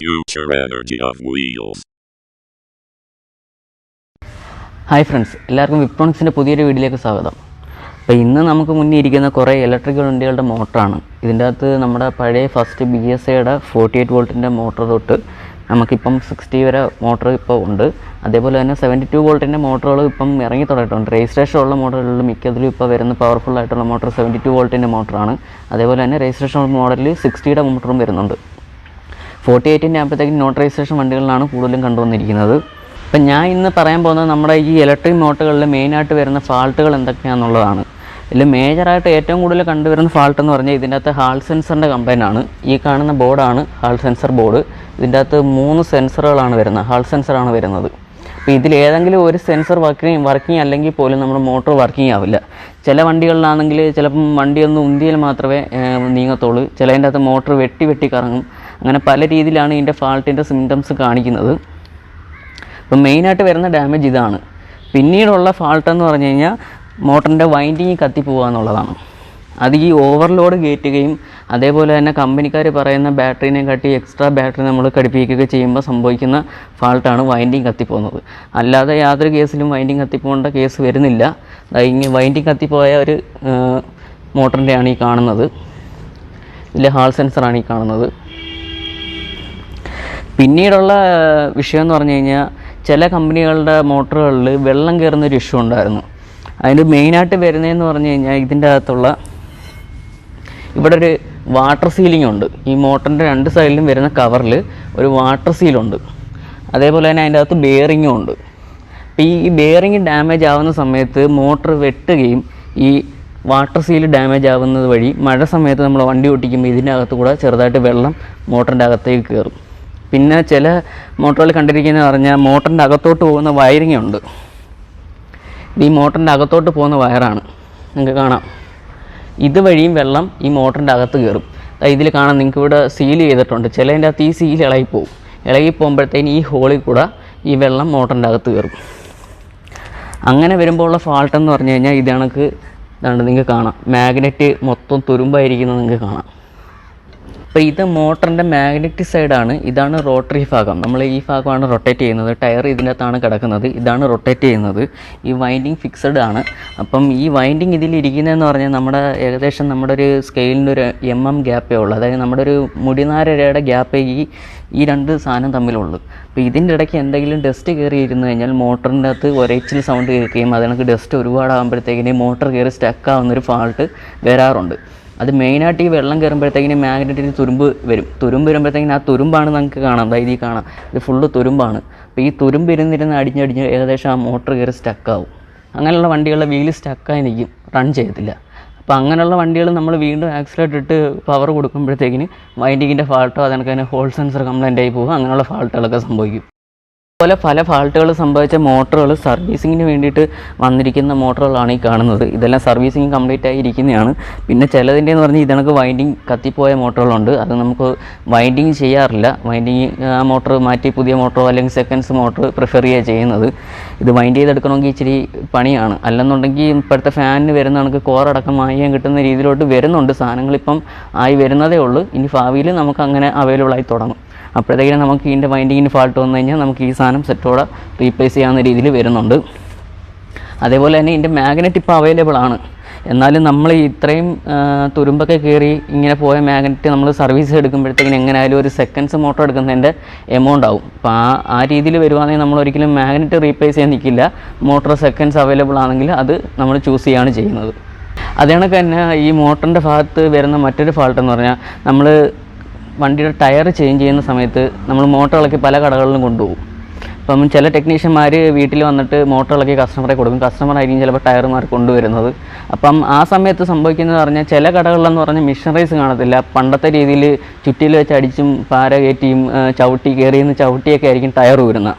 future energy of wheels. Hi friends, എല്ലാവർക്കും വിപ്രോണിക്സിൻ്റെ പുതിയൊരു വീഡിയോയിലേക്ക് സ്വാഗതം. അപ്പോൾ ഇന്ന് നമുക്ക് മുന്നിൽ ഇരിക്കുന്ന കുറേ ഇലക്ട്രിക്കൽ വണ്ടികളുടെ മോട്ടറാണ്. ഇതിൻ്റെ അകത്ത് നമ്മുടെ പഴയ ഫസ്റ്റ് BSAയുടെ 48 വോൾട്ടിൻ്റെ മോട്ടർ തൊട്ട് നമുക്കിപ്പം 60 വരെ മോട്ടർ ഇപ്പോൾ ഉണ്ട്. അതേപോലെ തന്നെ 72 വോൾട്ടിൻ്റെ മോട്ടറുകൾ ഇപ്പം ഇറങ്ങി തുടങ്ങിയിട്ടുണ്ട്. രജിസ്ട്രേഷൻ ഉള്ള മോഡലുകളിൽ മിക്കതിലും ഇപ്പോൾ വരുന്ന പവർഫുൾ ആയിട്ടുള്ള മോട്ടർ 72 വോൾട്ടിൻ്റെ മോട്ടറാണ്. അതേപോലെ തന്നെ രജിസ്ട്രേഷൻ മോഡലിൽ 60യുടെ മോട്ടറും വരുന്നുണ്ട്. 48ൻ്റെ ആകുമ്പോഴത്തേക്കും നോട്ട് രജിസ്ട്രേഷൻ വണ്ടികളിലാണ് കൂടുതലും കണ്ടുവന്നിരിക്കുന്നത്. അപ്പം ഞാൻ ഇന്ന് പറയാൻ പോകുന്നത് നമ്മുടെ ഈ ഇലക്ട്രിക് മോട്ടറുകളിൽ മെയിനായിട്ട് വരുന്ന ഫാൾട്ടുകൾ എന്തൊക്കെയാണെന്നുള്ളതാണ്. ഇതിൽ മേജറായിട്ട് ഏറ്റവും കൂടുതൽ കണ്ടുവരുന്ന ഫാൾട്ട് എന്ന് പറഞ്ഞാൽ ഇതിൻ്റെ അകത്ത് ഹാൾ സെൻസറിൻ്റെ കംപ്ലൈൻ്റ് ആണ്. ഈ കാണുന്ന ബോർഡാണ് ഹാൾ സെൻസർ ബോർഡ്. ഇതിൻ്റെ അകത്ത് 3 സെൻസറുകളാണ് വരുന്നത്, ഹാൾ സെൻസറാണ് വരുന്നത്. അപ്പോൾ ഇതിലേതെങ്കിലും ഒരു സെൻസർ വർക്കിംഗ് അല്ലെങ്കിൽ പോലും നമ്മുടെ മോട്ടോർ വർക്കിംഗ് ആവില്ല. ചില വണ്ടികളിലാണെങ്കിൽ ചിലപ്പം വണ്ടിയൊന്ന് ഉന്തിയാൽ മാത്രമേ നീങ്ങത്തുള്ളൂ. ചിലതിൻ്റെ അകത്ത് മോട്ടോർ വെട്ടി കറങ്ങും. അങ്ങനെ പല രീതിയിലാണ് ഇതിൻ്റെ ഫാൾട്ടിൻ്റെ സിംറ്റംസ് കാണിക്കുന്നത്. അപ്പം മെയിനായിട്ട് വരുന്ന ഡാമേജ് ഇതാണ്. പിന്നീടുള്ള ഫാൾട്ട് എന്ന് പറഞ്ഞു കഴിഞ്ഞാൽ മോട്ടറിൻ്റെ വൈൻഡിങ് കത്തിപ്പോവുക എന്നുള്ളതാണ്. അത് ഈ ഓവർലോഡ് കയറ്റുകയും അതേപോലെ തന്നെ കമ്പനിക്കാർ പറയുന്ന ബാറ്ററിനെ കാട്ടി എക്സ്ട്രാ ബാറ്ററി നമ്മൾ ഘടിപ്പിക്കുകയൊക്കെ ചെയ്യുമ്പോൾ സംഭവിക്കുന്ന ഫാൾട്ടാണ് വൈൻഡിങ് കത്തിപ്പോകുന്നത്. അല്ലാതെ യാതൊരു കേസിലും വൈൻഡിങ് കത്തിപ്പോകേണ്ട കേസ് വരുന്നില്ല. ഇങ്ങനെ വൈൻഡിങ് കത്തിപ്പോയ ഒരു മോട്ടറിൻ്റെയാണ് ഈ കാണുന്നത്. ഇതിലെ ഹാൾ സെൻസറാണ് ഈ കാണുന്നത്. പിന്നീടുള്ള വിഷയം എന്ന് പറഞ്ഞു കഴിഞ്ഞാൽ ചില കമ്പനികളുടെ മോട്ടറുകളിൽ വെള്ളം കയറുന്നൊരു ഇഷ്യൂ ഉണ്ടായിരുന്നു. അതിന് മെയിനായിട്ട് വരുന്നതെന്ന് പറഞ്ഞു കഴിഞ്ഞാൽ ഇതിൻ്റെ അകത്തുള്ള ഇവിടെ ഒരു വാട്ടർ സീലിംഗ് ഉണ്ട്. ഈ മോട്ടറിൻ്റെ 2 സൈഡിലും വരുന്ന കവറിൽ ഒരു വാട്ടർ സീലുണ്ട്. അതേപോലെ തന്നെ അതിൻ്റെ അകത്ത് ബെയറിങ്ങും ഉണ്ട്. അപ്പോൾ ഈ ബെയറിങ് ഡാമേജ് ആവുന്ന സമയത്ത് മോട്ടർ വെട്ടുകയും ഈ വാട്ടർ സീൽ ഡാമേജ് ആവുന്നത് വഴി മഴ സമയത്ത് നമ്മൾ വണ്ടി ഓടിക്കുമ്പോൾ ഇതിൻ്റെ അകത്ത് കൂടെ ചെറുതായിട്ട് വെള്ളം മോട്ടറിൻ്റെ അകത്തേക്ക് കയറും. പിന്നെ ചില മോട്ടറുകൾ കണ്ടിരിക്കുന്നത് പറഞ്ഞാൽ മോട്ടറിൻ്റെ അകത്തോട്ട് പോകുന്ന വയറിങ് ഉണ്ട്. ഈ മോട്ടറിൻ്റെ അകത്തോട്ട് പോകുന്ന വയറാണ്, നിങ്ങൾക്ക് കാണാം. ഇതുവഴിയും വെള്ളം ഈ മോട്ടറിൻ്റെ അകത്ത് കയറും. ഇതിൽ കാണാം, നിങ്ങൾക്ക് ഇവിടെ സീൽ ചെയ്തിട്ടുണ്ട്. ചിലതിൻ്റെ അകത്ത് ഈ സീൽ ഇളകിപ്പോകുമ്പോഴത്തേന് ഈ ഹോളിൽ കൂടെ ഈ വെള്ളം മോട്ടറിൻ്റെ അകത്ത് കയറും. അങ്ങനെ വരുമ്പോൾ ഉള്ള ഫാൾട്ട് എന്ന് പറഞ്ഞു കഴിഞ്ഞാൽ ഇത് കണക്ക് നിങ്ങൾക്ക് കാണാം, മാഗ്നറ്റ് മൊത്തം തുരുമ്പായിരിക്കുന്നത് നിങ്ങൾക്ക് കാണാം. അപ്പോൾ ഇത് മോട്ടറിൻ്റെ മാഗ്നറ്റിക് സൈഡാണ്. ഇതാണ് റോട്ടറി ഭാഗം. നമ്മൾ ഈ ഭാഗമാണ് റൊട്ടേറ്റ് ചെയ്യുന്നത്. ടയർ ഇതിൻ്റെ അകത്താണ് കിടക്കുന്നത്. ഇതാണ് റൊട്ടേറ്റ് ചെയ്യുന്നത്. ഈ വൈൻഡിങ് ഫിക്സഡ് ആണ്. അപ്പം ഈ വൈൻഡിങ് ഇതിലിരിക്കുന്നതെന്ന് പറഞ്ഞാൽ ഏകദേശം നമ്മുടെ ഒരു സ്കെയിലിൻ്റെ ഒരു ഗ്യാപ്പേ ഉള്ളൂ. അതായത് നമ്മുടെ ഒരു മുടിനാരയുടെ ഗ്യാപ്പേ ഈ 2 സാധനം തമ്മിലുള്ളൂ. അപ്പോൾ ഇതിൻ്റെ ഇടയ്ക്ക് എന്തെങ്കിലും ഡസ്റ്റ് കയറി ഇരുന്ന് കഴിഞ്ഞാൽ മോട്ടറിൻ്റെ അകത്ത് ഒരച്ചിൽ സൗണ്ട് കേൾക്കുകയും അതിനൊക്കെ ഡസ്റ്റ് ഒരുപാടാകുമ്പോഴത്തേക്കിന് മോട്ടർ കയറി സ്റ്റക്കാവുന്നൊരു ഫാൾട്ട് വരാറുണ്ട്. അത് മെയിനായിട്ട് ഈ വെള്ളം കയറുമ്പോഴത്തേക്കിന് മാഗ്നറ്റിന് തുരുമ്പ് വരുമ്പോഴത്തേക്കിന് ആ തുരുമ്പാണ് നമുക്ക് കാണാം. അതായത് ഈ കാണാം, ഇത് ഫുള്ള് തുരുമ്പാണ്. അപ്പോൾ ഈ തുരുമ്പ് ഇരുന്നിരുന്ന് അടിഞ്ഞ് ഏകദേശം ആ മോട്ടർ കയറി സ്റ്റക്കാവും. അങ്ങനെയുള്ള വണ്ടികളുടെ വീല് സ്റ്റക്കായി നിൽക്കും, റൺ ചെയ്യത്തില്ല. അപ്പോൾ അങ്ങനെയുള്ള വണ്ടികൾ നമ്മൾ വീണ്ടും ആക്സിലേറ്റർ ഇട്ട് പവർ കൊടുക്കുമ്പോഴത്തേക്കിന് വൈൻഡിങ്ങിൻ്റെ ഫാൾട്ടോ അതിനൊക്കെ തന്നെ ഹോൾ സെൻസർ കംപ്ലൈൻ്റ് ആയി പോകും. അങ്ങനെയുള്ള ഫാൾട്ടുകളൊക്കെ സംഭവിക്കും. അതുപോലെ പല ഫാൾട്ടുകൾ സംഭവിച്ച മോട്ടറുകൾ സർവീസിങ്ങിന് വേണ്ടിയിട്ട് വന്നിരിക്കുന്ന മോട്ടറുകളാണ് ഈ കാണുന്നത്. ഇതെല്ലാം സർവീസിങ് കംപ്ലീറ്റ് ആയി ഇരിക്കുന്നതാണ്. പിന്നെ ചിലതിൻ്റെ എന്ന് പറഞ്ഞാൽ ഇതിനൊക്കെ വൈൻഡിങ് കത്തിപ്പോയ മോട്ടറുകളുണ്ട്. അത് നമുക്ക് വൈൻഡിങ് ചെയ്യാറില്ല. വൈൻഡിങ് ആ മോട്ടർ മാറ്റി പുതിയ മോട്ടറോ അല്ലെങ്കിൽ സെക്കൻഡ്സ് മോട്ടർ പ്രിഫർ ചെയ്യുക ചെയ്യുന്നത്. ഇത് വൈൻഡ് ചെയ്തെടുക്കണമെങ്കിൽ ഇച്ചിരി പണിയാണ്. അല്ലെന്നുണ്ടെങ്കിൽ ഇപ്പോഴത്തെ ഫാനിന് വരുന്ന കണക്ക് കോറടക്കം വാങ്ങിയാൻ കിട്ടുന്ന രീതിയിലോട്ട് വരുന്നുണ്ട്. സാധനങ്ങളിപ്പം ആയി വരുന്നതേ ഉള്ളൂ. ഇനി ഭാവിയിൽ നമുക്ക് അങ്ങനെ അവൈലബിൾ ആയി തുടങ്ങും. അപ്പോഴത്തേക്കും നമുക്ക് ഇതിൻ്റെ വൈൻഡിങ്ങിന് ഫാൾട്ട് വന്നു കഴിഞ്ഞാൽ നമുക്ക് ഈ സാധനം സെറ്റോടെ റീപ്ലേസ് ചെയ്യാവുന്ന രീതിയിൽ വരുന്നുണ്ട്. അതേപോലെ തന്നെ ഇതിൻ്റെ മാഗ്നറ്റ് ഇപ്പോൾ അവൈലബിൾ ആണ്. എന്നാലും നമ്മൾ ഇത്രയും തുരുമ്പൊക്കെ കയറി ഇങ്ങനെ പോയ മാഗ്നറ്റ് നമ്മൾ സർവീസ് എടുക്കുമ്പോഴത്തേക്കിന് എങ്ങനെയായാലും ഒരു സെക്കൻഡ്സ് മോട്ടർ എടുക്കുന്നതിൻ്റെ എമൗണ്ട് ആവും. അപ്പോൾ ആ രീതിയിൽ വരുവാണെങ്കിൽ നമ്മൾ ഒരിക്കലും മാഗ്നറ്റ് റീപ്ലേസ് ചെയ്യാൻ നിൽക്കില്ല. മോട്ടർ സെക്കൻഡ്സ് അവൈലബിൾ ആണെങ്കിൽ അത് നമ്മൾ ചൂസ് ചെയ്യുകയാണ് ചെയ്യുന്നത്. അതേ കണക്ക് തന്നെ ഈ മോട്ടറിൻ്റെ ഭാഗത്ത് വരുന്ന മറ്റൊരു ഫാൾട്ട് എന്ന് പറഞ്ഞാൽ നമ്മൾ വണ്ടിയുടെ ടയർ ചേഞ്ച് ചെയ്യുന്ന സമയത്ത് നമ്മൾ മോട്ടറുകളൊക്കെ പല കടകളിലും കൊണ്ടുപോകും. അപ്പം ചില ടെക്നീഷ്യന്മാർ വീട്ടിൽ വന്നിട്ട് മോട്ടറുകളൊക്കെ കസ്റ്റമറെ കൊടുക്കും. കസ്റ്റമറായിരിക്കും ചിലപ്പോൾ ടയർമാർ കൊണ്ടുവരുന്നത്. അപ്പം ആ സമയത്ത് സംഭവിക്കുന്നത് പറഞ്ഞാൽ ചില കടകളിലെന്ന് പറഞ്ഞാൽ മിഷനറീസ് കാണത്തില്ല. പണ്ടത്തെ രീതിയിൽ ചുറ്റിയിൽ വെച്ച് അടിച്ചും പാര കയറ്റിയും ചവിട്ടിയൊക്കെ ആയിരിക്കും ടയർ ഊരുന്നത്.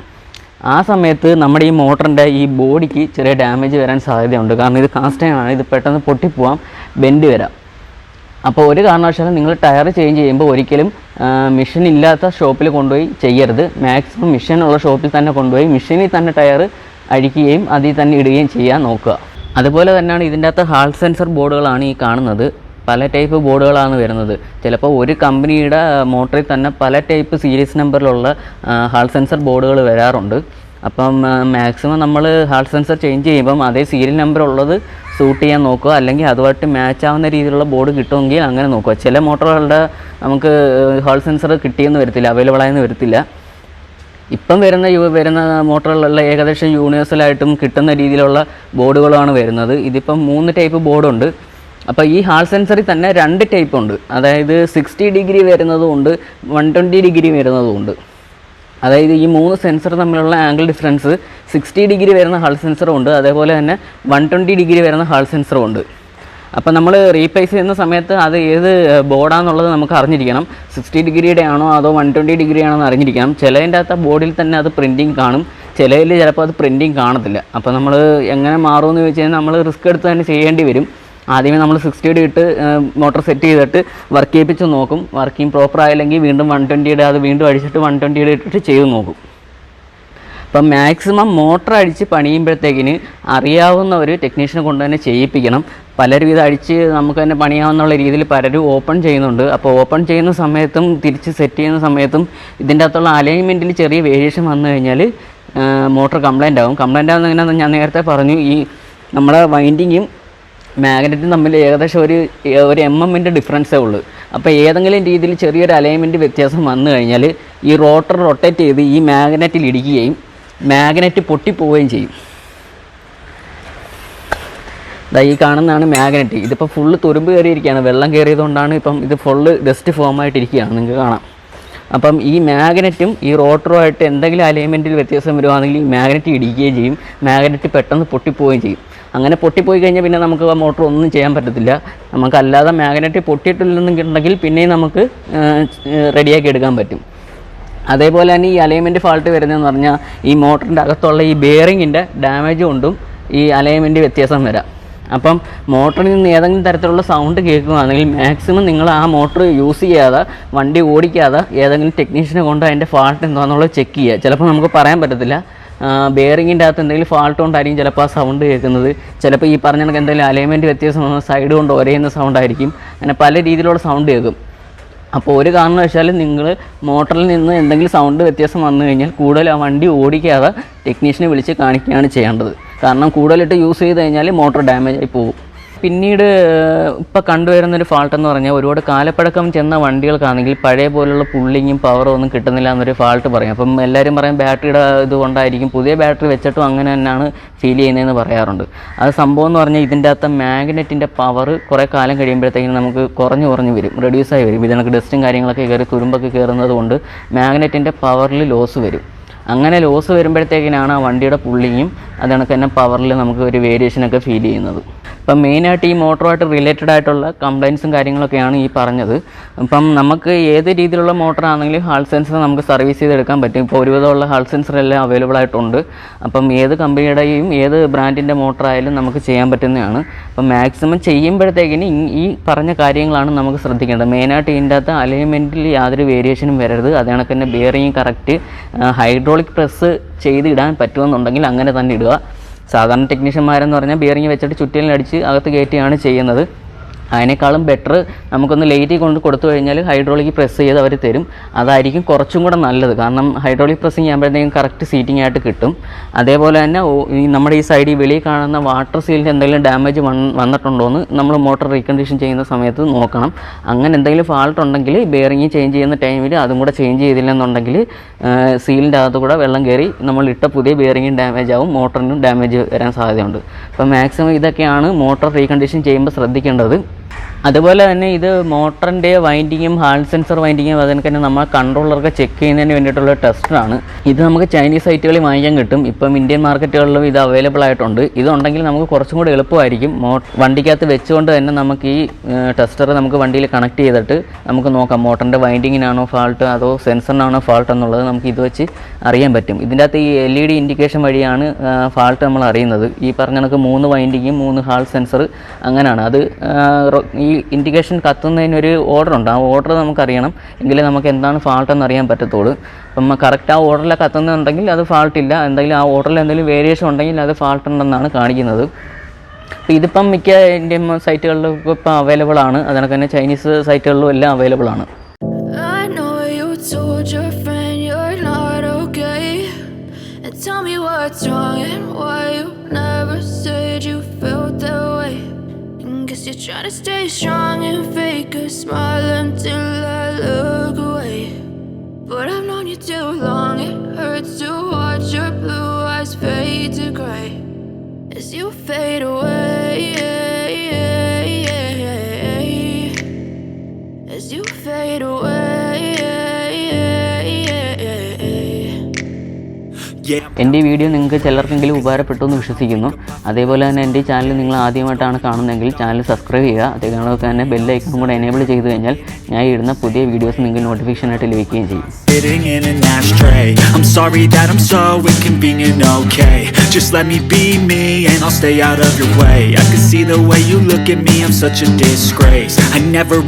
ആ സമയത്ത് നമ്മുടെ ഈ മോട്ടറിൻ്റെ ഈ ബോഡിക്ക് ചെറിയ ഡാമേജ് വരാൻ സാധ്യതയുണ്ട്. കാരണം ഇത് കാസ്റ്റൈനാണ്. ഇത് പെട്ടെന്ന് പൊട്ടിപ്പോവാം, ബെൻഡ് വരാം. അപ്പോൾ ഒരു കാരണവശാലും നിങ്ങൾ ടയർ ചേഞ്ച് ചെയ്യുമ്പോൾ ഒരിക്കലും മെഷീൻ ഇല്ലാത്ത ഷോപ്പിൽ കൊണ്ടുപോയി ചെയ്യരുത്. മാക്സിമം മെഷീനുള്ള ഷോപ്പിൽ തന്നെ കൊണ്ടുപോയി മെഷീനിൽ തന്നെ ടയർ അഴിക്കുകയും അതിൽ തന്നെ ഇടുകയും ചെയ്യാൻ നോക്കുക. അതുപോലെ തന്നെയാണ് ഇതിൻ്റെ അകത്ത് ഹാൾ സെൻസർ ബോർഡുകളാണ് ഈ കാണുന്നത്. പല ടൈപ്പ് ബോർഡുകളാണ് വരുന്നത്. ചിലപ്പോൾ ഒരു കമ്പനിയുടെ മോട്ടറിൽ തന്നെ പല ടൈപ്പ് സീരീസ് നമ്പറിലുള്ള ഹാൾ സെൻസർ ബോർഡുകൾ വരാറുണ്ട്. അപ്പം മാക്സിമം നമ്മൾ ഹാൾ സെൻസർ ചേഞ്ച് ചെയ്യുമ്പം അതേ സീരിയൽ നമ്പർ ഉള്ളത് സൂട്ട് ചെയ്യാൻ നോക്കുക, അല്ലെങ്കിൽ അതുമായിട്ട് മാച്ച് ആവുന്ന രീതിയിലുള്ള ബോർഡ് കിട്ടുമെങ്കിൽ അങ്ങനെ നോക്കുക. ചില മോട്ടറുകളുടെ നമുക്ക് ഹാൾ സെൻസർ കിട്ടിയെന്ന് വരത്തില്ല, അവൈലബിൾ ആയെന്ന് വരത്തില്ല. ഇപ്പം വരുന്ന മോട്ടറുകളിലുള്ള ഏകദേശം യൂണിവേഴ്സലായിട്ടും കിട്ടുന്ന രീതിയിലുള്ള ബോർഡുകളാണ് വരുന്നത്. ഇതിപ്പം 3 ടൈപ്പ് ബോർഡുണ്ട്. അപ്പോൾ ഈ ഹാൾ സെൻസറിൽ തന്നെ 2 ടൈപ്പ് ഉണ്ട്. അതായത് 60 ഡിഗ്രി വരുന്നതും ഉണ്ട്, 120 ഡിഗ്രി വരുന്നതും ഉണ്ട്. അതായത് ഈ 3 സെൻസർ തമ്മിലുള്ള ആംഗിൾ ഡിഫറൻസ് 60 ഡിഗ്രി വരുന്ന ഹാൾ സെൻസറും ഉണ്ട്, അതേപോലെ തന്നെ 120 ഡിഗ്രി വരുന്ന ഹാൾ സെൻസറും ഉണ്ട്. അപ്പോൾ നമ്മൾ റീപ്ലേസ് ചെയ്യുന്ന സമയത്ത് അത് ഏത് ബോർഡാണെന്നുള്ളത് നമുക്ക് അറിഞ്ഞിരിക്കണം. 60 ഡിഗ്രിയുടെ ആണോ അതോ 120 ഡിഗ്രി ആണോ എന്ന് അറിഞ്ഞിരിക്കണം. ചിലതിൻ്റെ അകത്ത് ബോർഡിൽ തന്നെ അത് പ്രിൻറ്റിങ് കാണും, ചിലതിൽ ചിലപ്പോൾ അത് പ്രിൻറ്റിങ് കാണത്തില്ല. അപ്പോൾ നമ്മൾ എങ്ങനെ മാറുമെന്ന് ചോദിച്ചു കഴിഞ്ഞാൽ നമ്മൾ റിസ്ക് എടുത്ത് തന്നെ ചെയ്യേണ്ടി വരും. ആദ്യമേ നമ്മൾ 60 ഇട്ട് മോട്ടർ സെറ്റ് ചെയ്തിട്ട് വർക്ക് ചെയ്യിപ്പിച്ച് നോക്കും. വർക്കിംഗ് പ്രോപ്പർ ആയില്ലെങ്കിൽ വീണ്ടും 120 അത് വീണ്ടും അടിച്ചിട്ട് 120 ഇട്ടിട്ട് ചെയ്ത് നോക്കും. അപ്പം മാക്സിമം മോട്ടർ അടിച്ച് പണിയുമ്പോഴത്തേക്കിന് അറിയാവുന്ന ഒരു ടെക്നീഷ്യനെ കൊണ്ട് തന്നെ ചെയ്യിപ്പിക്കണം. പലരും ഇത് അടിച്ച് നമുക്ക് തന്നെ പണിയാവുന്നുള്ള രീതിയിൽ പലരും ഓപ്പൺ ചെയ്യുന്നുണ്ട്. അപ്പോൾ ഓപ്പൺ ചെയ്യുന്ന സമയത്തും തിരിച്ച് സെറ്റ് ചെയ്യുന്ന സമയത്തും ഇതിൻ്റെ അകത്തുള്ള അലൈൻമെൻറ്റിൽ ചെറിയ വേരിയേഷൻ വന്നു കഴിഞ്ഞാൽ മോട്ടർ കംപ്ലൈൻ്റ് ആകും. കംപ്ലൈൻ്റ് ആകുന്ന എങ്ങനെയാണെന്ന് ഞാൻ നേരത്തെ പറഞ്ഞു. ഈ നമ്മുടെ വൈൻഡിങ്ങും മാഗ്നറ്റും തമ്മിൽ ഏകദേശം ഒരു mm ഡിഫറൻസേ ഉള്ളൂ. അപ്പോൾ ഏതെങ്കിലും രീതിയിൽ ചെറിയൊരു അലൈൻമെൻറ്റ് വ്യത്യാസം വന്നു കഴിഞ്ഞാൽ ഈ റോട്ടർ റൊട്ടേറ്റ് ചെയ്ത് ഈ മാഗ്നറ്റിൽ ഇടിക്കുകയും മാഗ്നറ്റ് പൊട്ടിപ്പോവുകയും ചെയ്യും. ഈ കാണുന്നതാണ് മാഗ്നറ്റ്. ഇതിപ്പോൾ ഫുള്ള് തുരുമ്പ് കയറിയിരിക്കുകയാണ്, വെള്ളം കയറിയതുകൊണ്ടാണ് ഇപ്പം ഇത് ഫുള്ള് ഡസ്റ്റ് ഫോമായിട്ടിരിക്കുകയാണ്, നിങ്ങൾക്ക് കാണാം. അപ്പം ഈ മാഗ്നറ്റും ഈ റോട്ടറുമായിട്ട് എന്തെങ്കിലും അലൈൻമെൻറ്റിൽ വ്യത്യാസം വരുവാണെങ്കിൽ ഈ മാഗ്നറ്റ് ഇടിക്കുകയും ചെയ്യും, മാഗ്നറ്റ് പെട്ടെന്ന് പൊട്ടിപ്പോവുകയും ചെയ്യും. അങ്ങനെ പൊട്ടിപ്പോയി കഴിഞ്ഞാൽ പിന്നെ നമുക്ക് ആ മോട്ടർ ഒന്നും ചെയ്യാൻ പറ്റത്തില്ല. നമുക്കല്ലാതെ മാഗ്നറ്റ് പൊട്ടിയിട്ടില്ലെന്നുണ്ടെങ്കിൽ പിന്നെയും നമുക്ക് റെഡിയാക്കി എടുക്കാൻ പറ്റും. അതേപോലെ തന്നെ ഈ അലൈൻമെൻറ്റ് ഫാൾട്ട് വരുന്നതെന്ന് പറഞ്ഞാൽ ഈ മോട്ടറിൻ്റെ അകത്തുള്ള ഈ ബെയറിങ്ങിൻ്റെ ഡാമേജ് കൊണ്ടും ഈ അലൈൻമെൻറ്റ് വ്യത്യാസം വരാം. അപ്പം മോട്ടറിൽ നിന്ന് ഏതെങ്കിലും തരത്തിലുള്ള സൗണ്ട് കേൾക്കുകയാണെങ്കിൽ മാക്സിമം നിങ്ങൾ ആ മോട്ടർ യൂസ് ചെയ്യാതെ വണ്ടി ഓടിക്കാതെ ഏതെങ്കിലും ടെക്നീഷ്യനെ കൊണ്ട് അതിൻ്റെ ഫാൾട്ട് എന്താണെന്നുള്ളത് ചെക്ക് ചെയ്യുക. ചിലപ്പോൾ നമുക്ക് പറയാൻ പറ്റത്തില്ല, ബെയറിങ്ങിൻ്റെ അകത്ത് എന്തെങ്കിലും ഫാൾട്ട് കൊണ്ടായിരിക്കും ചിലപ്പോൾ ആ സൗണ്ട് കേൾക്കുന്നത്. ചിലപ്പോൾ ഈ പറഞ്ഞ കണക്ക് എന്തെങ്കിലും അലൈൻമെൻറ്റ് വ്യത്യാസം സൈഡ് കൊണ്ട് ഒരയുന്ന സൗണ്ട് ആയിരിക്കും. അങ്ങനെ പല രീതിയിലുള്ള സൗണ്ട് കേൾക്കും. അപ്പോൾ ഒരു കാരണവശാലും നിങ്ങൾ മോട്ടറിൽ നിന്ന് എന്തെങ്കിലും സൗണ്ട് വ്യത്യാസം വന്നു കഴിഞ്ഞാൽ കൂടുതൽ ആ വണ്ടി ഓടിക്കാതെ ടെക്നീഷ്യനെ വിളിച്ച് കാണിക്കുകയാണ് ചെയ്യേണ്ടത്. കാരണം കൂടുതലിട്ട് യൂസ് ചെയ്ത് കഴിഞ്ഞാൽ മോട്ടർ ഡാമേജ് ആയി പോകും. പിന്നീട് ഇപ്പോൾ കണ്ടുവരുന്നൊരു ഫാൾട്ട് എന്ന് പറഞ്ഞാൽ ഒരുപാട് കാലപ്പഴക്കം ചെന്ന വണ്ടികൾക്കാണെങ്കിൽ പഴയ പോലുള്ള പുള്ളിങ്ങും പവറും ഒന്നും കിട്ടുന്നില്ല എന്നൊരു ഫാൾട്ട് പറയും. അപ്പം എല്ലാവരും പറയും ബാറ്ററിയുടെ ഇതുകൊണ്ടായിരിക്കും, പുതിയ ബാറ്ററി വെച്ചിട്ടും അങ്ങനെ തന്നെയാണ് ഫീൽ ചെയ്യുന്നതെന്ന് പറയാറുണ്ട്. അത് സംഭവം എന്ന് പറഞ്ഞാൽ ഇതിൻ്റെ അകത്ത് മാഗ്നറ്റിൻ്റെ പവർ കുറേ കാലം കഴിയുമ്പോഴത്തേക്കും നമുക്ക് കുറഞ്ഞു വരും, റെഡ്യൂസായി വരും. ഇതിനൊക്കെ ഡസ്റ്റും കാര്യങ്ങളൊക്കെ കയറി തുരുമ്പൊക്കെ കയറുന്നത് കൊണ്ട് മാഗ്നറ്റിൻ്റെ പവറിൽ ലോസ് വരും. അങ്ങനെ ലോസ് വരുമ്പോഴത്തേക്കിനാണ് ആ വണ്ടിയുടെ പുള്ളിങ്ങും അതണക്ക് തന്നെ പവറിൽ നമുക്ക് ഒരു വേരിയേഷനൊക്കെ ഫീൽ ചെയ്യുന്നത്. അപ്പം മെയിനായിട്ട് ഈ മോട്ടറുമായിട്ട് റിലേറ്റഡ് ആയിട്ടുള്ള കംപ്ലയിൻസും കാര്യങ്ങളൊക്കെയാണ് ഈ പറഞ്ഞത്. അപ്പം നമുക്ക് ഏത് രീതിയിലുള്ള മോട്ടറാണെങ്കിലും ഹാൾ സെൻസർ നമുക്ക് സർവീസ് ചെയ്തെടുക്കാൻ പറ്റും. ഇപ്പോൾ ഒരുവിധമുള്ള ഹാൾ സെൻസർ എല്ലാം അവൈലബിൾ ആയിട്ടുണ്ട്. അപ്പം ഏത് കമ്പനിയുടെയും ഏത് ബ്രാൻഡിൻ്റെ മോട്ടറായാലും നമുക്ക് ചെയ്യാൻ പറ്റുന്നതാണ്. അപ്പം മാക്സിമം ചെയ്യുമ്പോഴത്തേക്കിന് ഈ പറഞ്ഞ കാര്യങ്ങളാണ് നമുക്ക് ശ്രദ്ധിക്കേണ്ടത്. മെയിനായിട്ട് ഇതിൻ്റെ അകത്ത് അലൈൻമെൻറ്റിൽ യാതൊരു വേരിയേഷനും വരരുത്. അതേണക്ക് തന്നെ ബെയറിങ് കറക്റ്റ്, ഹൈഡ്രോളിക് പ്രസ് ചെയ്ത് ഇടാൻ പറ്റുമെന്നുണ്ടെങ്കിൽ അങ്ങനെ തന്നെ ഇടുക. സാധാരണ ടെക്നീഷ്യന്മാരെന്ന് പറഞ്ഞാൽ ബിയറിങ് വെച്ചിട്ട് ചുറ്റിലിനടിച്ച് അകത്ത് കയറ്റിയാണ് ചെയ്യുന്നത്. അതിനേക്കാളും ബെറ്റർ നമുക്കൊന്ന് ലൈറ്റ് കൊണ്ട് കൊടുത്തു കഴിഞ്ഞാൽ ഹൈഡ്രോളിക് പ്രസ് ചെയ്ത് അവർ തരും. അതായിരിക്കും കുറച്ചും കൂടെ നല്ലത്. കാരണം ഹൈഡ്രോളിക് പ്രസ്സിങ് ചെയ്യുമ്പോഴത്തേക്കും കറക്റ്റ് സീറ്റിംഗ് ആയിട്ട് കിട്ടും. അതേപോലെ തന്നെ നമ്മുടെ ഈ സൈഡിൽ വെളിയിൽ കാണുന്ന വാട്ടർ സീലിൻ്റെ എന്തെങ്കിലും ഡാമേജ് വന്നിട്ടുണ്ടോ എന്ന് നമ്മൾ മോട്ടർ റീകണ്ടീഷൻ ചെയ്യുന്ന സമയത്ത് നോക്കണം. അങ്ങനെ എന്തെങ്കിലും ഫാൾട്ട് ഉണ്ടെങ്കിൽ ബെയറിങ് ചേഞ്ച് ചെയ്യുന്ന ടൈമിൽ അതും കൂടെ ചേഞ്ച് ചെയ്തില്ലെന്നുണ്ടെങ്കിൽ സീലിൻ്റെ അകത്ത് കൂടെ വെള്ളം കയറി നമ്മൾ ഇട്ട പുതിയ ബെയറിങ്ങും ഡാമേജ് ആവും, മോട്ടറിനും ഡാമേജ് വരാൻ സാധ്യതയുണ്ട്. അപ്പോൾ മാക്സിമം ഇതൊക്കെയാണ് മോട്ടർ റീകണ്ടീഷൻ ചെയ്യുമ്പോൾ ശ്രദ്ധിക്കേണ്ടത്. അതുപോലെ തന്നെ ഇത് മോട്ടറിൻ്റെ വൈൻഡിങ്ങും ഹാൾ സെൻസർ വൈൻഡിങ്ങും അതിനൊക്കെ തന്നെ നമ്മൾ കൺട്രോളറൊക്കെ ചെക്ക് ചെയ്യുന്നതിന് വേണ്ടിയിട്ടുള്ള ടെസ്റ്ററാണ്. ഇത് നമുക്ക് ചൈനീസ് സൈറ്റുകളിൽ വാങ്ങിക്കാൻ കിട്ടും. ഇപ്പം ഇന്ത്യൻ മാർക്കറ്റുകളിലും ഇത് അവൈലബിൾ ആയിട്ടുണ്ട്. ഇതുണ്ടെങ്കിൽ നമുക്ക് കുറച്ചും കൂടി എളുപ്പമായിരിക്കും. വണ്ടിക്കകത്ത് വെച്ചുകൊണ്ട് തന്നെ നമുക്ക് ഈ ടെസ്റ്റർ നമുക്ക് വണ്ടിയിൽ കണക്ട് ചെയ്തിട്ട് നമുക്ക് നോക്കാം മോട്ടറിൻ്റെ വൈൻഡിങ്ങിനാണോ ഫാൾട്ട് അതോ സെൻസറിനാണോ ഫാൾട്ട് എന്നുള്ളത് നമുക്ക് ഇത് വെച്ച് അറിയാൻ പറ്റും. ഇതിൻ്റെ അകത്ത് ഈ LED ഇൻഡിക്കേഷൻ വഴിയാണ് ഫാൾട്ട് നമ്മൾ അറിയുന്നത്. ഈ പറഞ്ഞ കണക്ക് 3 വൈൻഡിങ്ങും 3 ഹാൾ സെൻസർ അങ്ങനെയാണ്. അത് ഈ ഇൻഡിക്കേഷൻ കത്തുന്നതിനൊരു ഓർഡർ ഉണ്ട്. ആ ഓർഡർ നമുക്കറിയണം, എങ്കിലേ നമുക്ക് എന്താണ് ഫാൾട്ട് എന്ന് അറിയാൻ പറ്റത്തുള്ളൂ. അപ്പം കറക്റ്റ് ആ ഓർഡറിൽ കത്തുന്നുണ്ടെങ്കിൽ അത് ഫാൾട്ട് ഇല്ല, എന്തെങ്കിലും ആ ഓർഡറിൽ എന്തെങ്കിലും വേരിയേഷൻ ഉണ്ടെങ്കിൽ അത് ഫാൾട്ട് ഉണ്ടെന്നാണ് കാണിക്കുന്നത്. അപ്പോൾ ഇതിപ്പം മിക്ക ഇന്ത്യൻ സൈറ്റുകളിലും ഇപ്പം അവൈലബിൾ ആണ്. അതിനൊക്കെ തന്നെ ചൈനീസ് സൈറ്റുകളിലും എല്ലാം അവൈലബിൾ ആണ്. I know you told your friend you're not okay, and tell me what's wrong and why you never said you felt that way. Guess you're trying to stay strong and fake a smile until I look away. But I've known you too long, it hurts to watch your blue eyes fade to grey as you fade away, as you fade away. എൻ്റെ ഈ video നിങ്ങൾക്ക് ചിലർക്കെങ്കിലും ഉപകാരപ്പെട്ടു എന്ന് വിശ്വസിക്കുന്നു. അതേപോലെ തന്നെ എൻ്റെ ഈ channel നിങ്ങൾ ആദ്യമായിട്ടാണ് കാണുന്നതെങ്കിൽ ചാനൽ സബ്സ്ക്രൈബ് ചെയ്യുക. അതേപോലെ തന്നെ ബെല്ലൈക്കണും കൂടെ എനേബിൾ ചെയ്ത് കഴിഞ്ഞാൽ ഞാൻ ഇടുന്ന പുതിയ വീഡിയോസ് നിങ്ങൾക്ക് നോട്ടിഫിക്കേഷനായിട്ട് ലഭിക്കുകയും ചെയ്യും. Sitting in an ashtray. I'm sorry that I'm so inconvenient, okay? Just let me be me and I'll stay out of your way. I can see the way you look at me, I'm such a disgrace. I never